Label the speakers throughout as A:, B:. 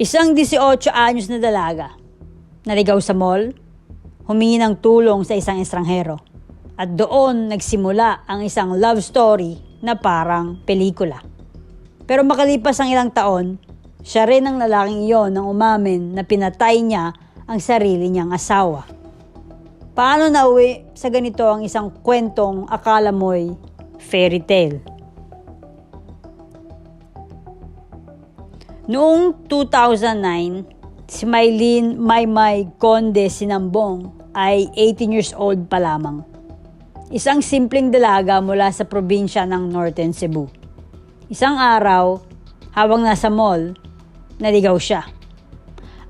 A: Isang 18 anyos na dalaga, naligaw sa mall, humingi ng tulong sa isang estranghero. At doon nagsimula ang isang love story na parang pelikula. Pero makalipas ang ilang taon, siya rin ang lalaking iyon nang umamin na pinatay niya ang sarili niyang asawa. Paano nauwi sa ganito ang isang kwentong akala mo'y fairy tale? Noong 2009, si Mylene Maymay Conde Sinambong ay 18 years old pa lamang. Isang simpleng dalaga mula sa probinsya ng Northern Cebu. Isang araw, habang nasa mall, naligaw siya.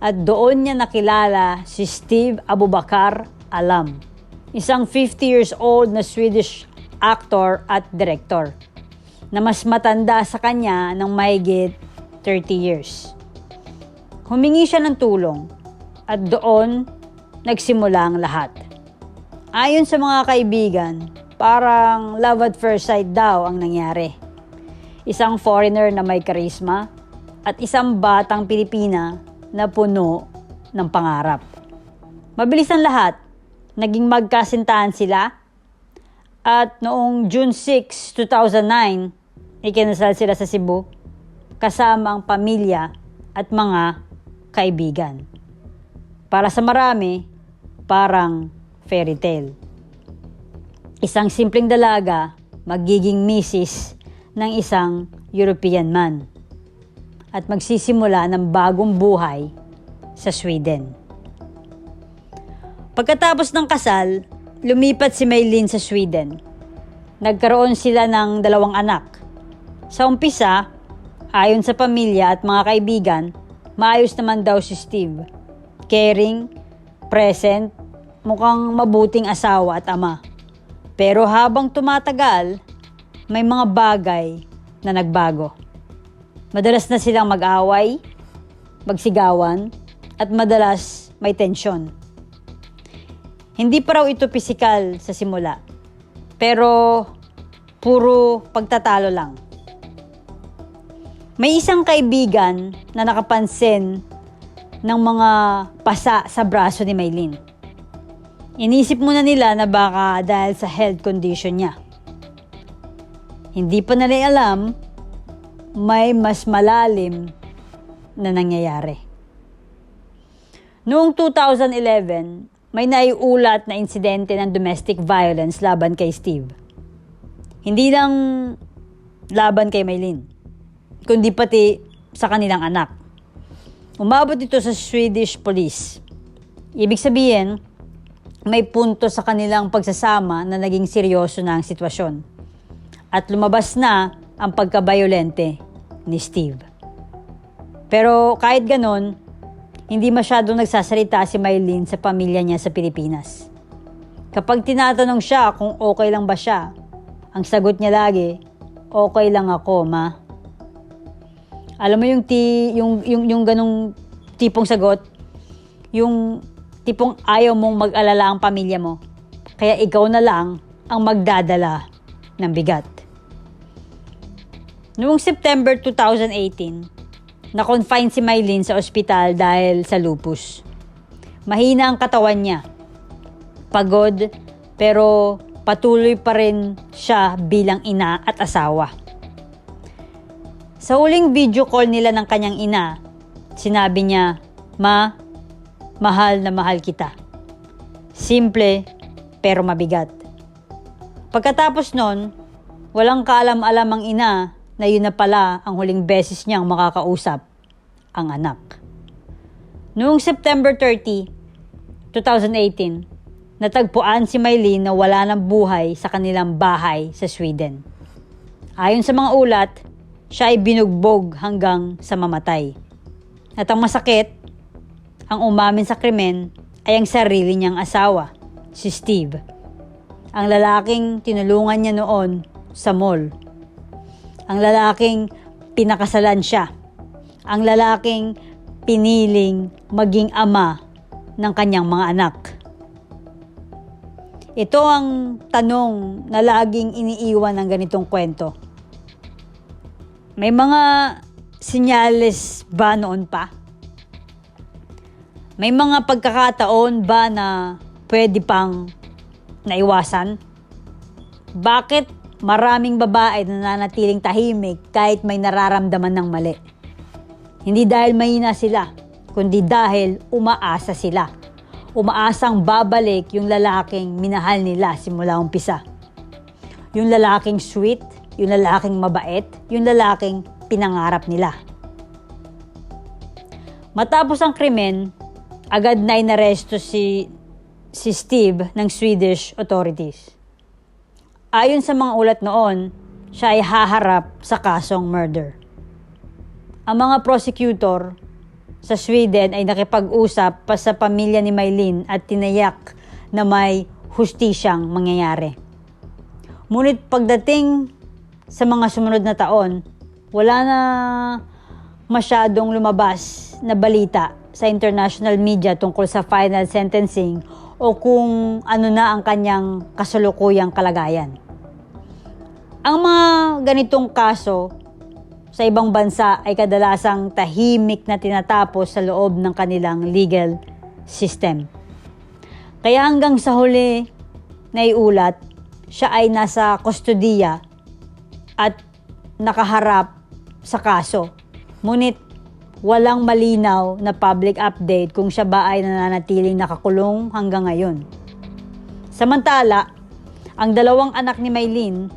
A: At doon niya nakilala si Steve Abubakar Alam, isang 50 years old na Swedish actor at director, na mas matanda sa kanya ng mahigit 30 years. Humingi siya ng tulong at doon nagsimula ang lahat. Ayon sa mga kaibigan, parang love at first sight daw ang nangyari. Isang foreigner na may karisma at isang batang Pilipina na puno ng pangarap. Mabilis ang lahat, naging magkasintahan sila at noong June 6, 2009, ikinasal sila sa Cebu kasama ang pamilya at mga kaibigan. Para sa marami, parang fairy tale. Isang simpleng dalaga magiging misis ng isang European man at magsisimula ng bagong buhay sa Sweden. Pagkatapos ng kasal, lumipat si Mylene sa Sweden. Nagkaroon sila ng 2 anak. Sa umpisa, ayon sa pamilya at mga kaibigan, maayos naman daw si Steve. Caring, present, mukhang mabuting asawa at ama. Pero habang tumatagal, may mga bagay na nagbago. Madalas na silang mag-away, magsigawan, at madalas may tensyon. Hindi pa raw ito pisikal sa simula, pero puro pagtatalo lang. May isang kaibigan na nakapansin ng mga pasa sa braso ni Mylene. Inisip muna nila na baka dahil sa health condition niya. Hindi pa nila alam, may mas malalim na nangyayari. Noong 2011, may naiulat na insidente ng domestic violence laban kay Steve. Hindi lang laban kay Mylene, kundi pati sa kanilang anak. Umabot ito sa Swedish police. Ibig sabihin, may punto sa kanilang pagsasama na naging seryoso na ang sitwasyon. At lumabas na ang pagkabayolente ni Steve. Pero kahit ganon, hindi masyadong nagsasalita si Mylene sa pamilya niya sa Pilipinas. Kapag tinatanong siya kung okay lang ba siya, ang sagot niya lagi, okay lang ako, ma. Alam mo yung ganong tipong sagot, yung tipong ayaw mong mag-alala ang pamilya mo, kaya ikaw na lang ang magdadala ng bigat. Noong September 2018, na-confine si Mylene sa ospital dahil sa lupus. Mahina ang katawan niya. Pagod, pero patuloy pa rin siya bilang ina at asawa. Sa huling video call nila ng kanyang ina, sinabi niya, "Ma, mahal na mahal kita." Simple, pero mabigat. Pagkatapos nun, walang kaalam-alam ang ina na yun na pala ang huling beses niyang makakausap ang anak. Noong September 30, 2018, natagpuan si Mylene na wala ng buhay sa kanilang bahay sa Sweden. Ayon sa mga ulat, siya ay binugbog hanggang sa mamatay. At ang masakit, ang umamin sa krimen ay ang sarili niyang asawa, si Steve. Ang lalaking tinulungan niya noon sa mall. Ang lalaking pinakasalan siya. Ang lalaking piniling maging ama ng kanyang mga anak. Ito ang tanong na laging iniiwan ng ganitong kwento. May mga senyales ba noon pa? May mga pagkakataon ba na pwede pang naiwasan? Bakit maraming babae na nananatiling tahimik kahit may nararamdaman ng mali? Hindi dahil mahina sila, kundi dahil umaasa sila. Umaasang babalik yung lalaking minahal nila simula umpisa. Yung lalaking sweet, yung lalaking mabait, yung lalaking pinangarap nila. Matapos ang krimen, agad na inaresto si Steve ng Swedish authorities. Ayon sa mga ulat noon, siya ay haharap sa kasong murder. Ang mga prosecutor sa Sweden ay nakipag-usap pa sa pamilya ni Mylene at tinayak na may hustisyang mangyayari. Ngunit pagdating sa mga sumunod na taon, wala na masyadong lumabas na balita sa international media tungkol sa final sentencing o kung ano na ang kanyang kasalukuyang kalagayan. Ang mga ganitong kaso sa ibang bansa ay kadalasang tahimik na tinatapos sa loob ng kanilang legal system. Kaya hanggang sa huli na iulat, siya ay nasa kustodiya at nakaharap sa kaso. Ngunit walang malinaw na public update kung siya ba ay nananatiling nakakulong hanggang ngayon. Samantala, ang dalawang anak ni Mylene,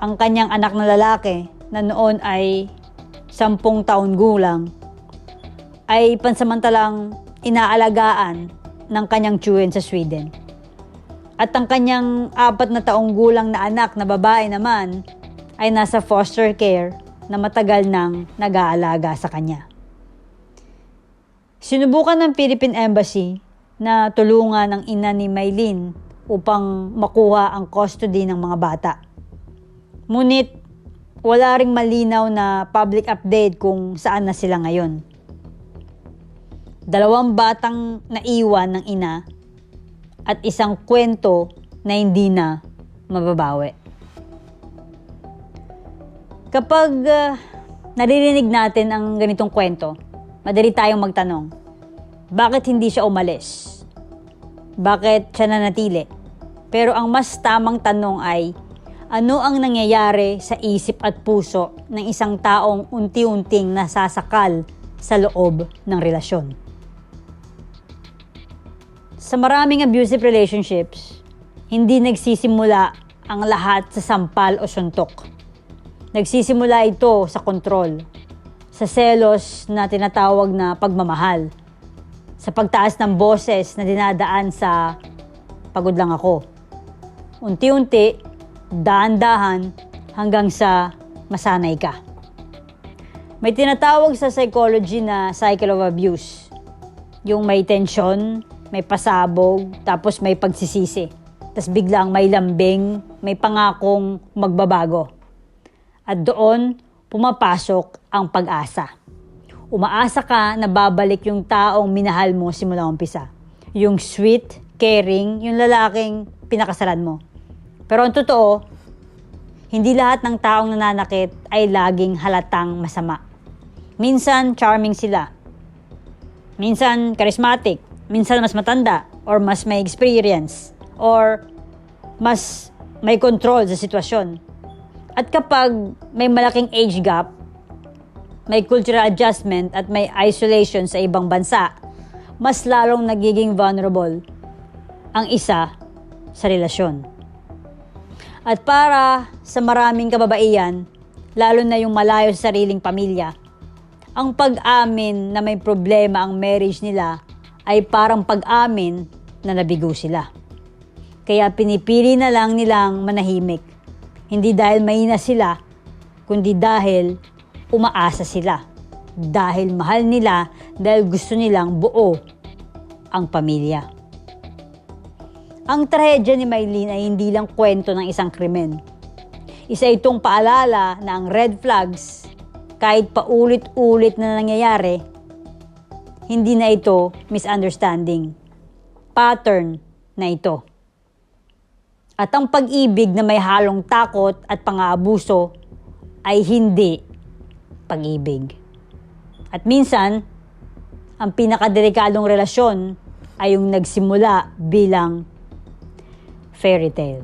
A: ang kanyang anak na lalaki na noon ay 10 taon gulang, ay pansamantalang inaalagaan ng kanyang tiyuhin sa Sweden. At ang kanyang 4 na taong gulang na anak na babae naman ay nasa foster care na matagal nang nag-aalaga sa kanya. Sinubukan ng Philippine Embassy na tulungan ang ina ni Mylene upang makuha ang custody ng mga bata. Ngunit wala ring malinaw na public update kung saan na sila ngayon. 2 batang naiwan ng ina at isang kwento na hindi na mababawi. Kapag naririnig natin ang ganitong kwento, madali tayong magtanong, bakit hindi siya umalis? Bakit siya nanatili? Pero ang mas tamang tanong ay, ano ang nangyayari sa isip at puso ng isang taong unti-unting nasasakal sa loob ng relasyon? Sa maraming abusive relationships, hindi nagsisimula ang lahat sa sampal o suntok. Nagsisimula ito sa kontrol, sa selos na tinatawag na pagmamahal, sa pagtaas ng boses na dinadaan sa pagod lang ako. Unti-unti, dahan-dahan hanggang sa masanay ka. May tinatawag sa psychology na cycle of abuse. Yung may tensyon, may pasabog, tapos may pagsisisi. Tapos biglang may lambing, may pangakong magbabago. At doon, pumapasok ang pag-asa. Umaasa ka na babalik yung taong minahal mo simula umpisa. Yung sweet, caring, yung lalaking pinakasalan mo. Pero ang totoo, hindi lahat ng taong nananakit ay laging halatang masama. Minsan, charming sila. Minsan, charismatic. Minsan, mas matanda. Or mas may experience. Or mas may control sa sitwasyon. At kapag may malaking age gap, may cultural adjustment at may isolation sa ibang bansa, mas lalong nagiging vulnerable ang isa sa relasyon. At para sa maraming kababaihan, lalo na yung malayo sa sariling pamilya, ang pag-amin na may problema ang marriage nila ay parang pag-amin na nabigo sila. Kaya pinipili na lang nilang manahimik. Hindi dahil mahina sila, kundi dahil umaasa sila. Dahil mahal nila, dahil gusto nilang buo ang pamilya. Ang trahedya ni Mylene ay hindi lang kwento ng isang krimen. Isa itong paalala na ang red flags, kahit paulit-ulit na nangyayari, hindi na ito misunderstanding. Pattern na ito. At ang pag-ibig na may halong takot at pang-aabuso ay hindi pag-ibig. At minsan, ang pinakadelikadong relasyon ay yung nagsimula bilang fairy tale.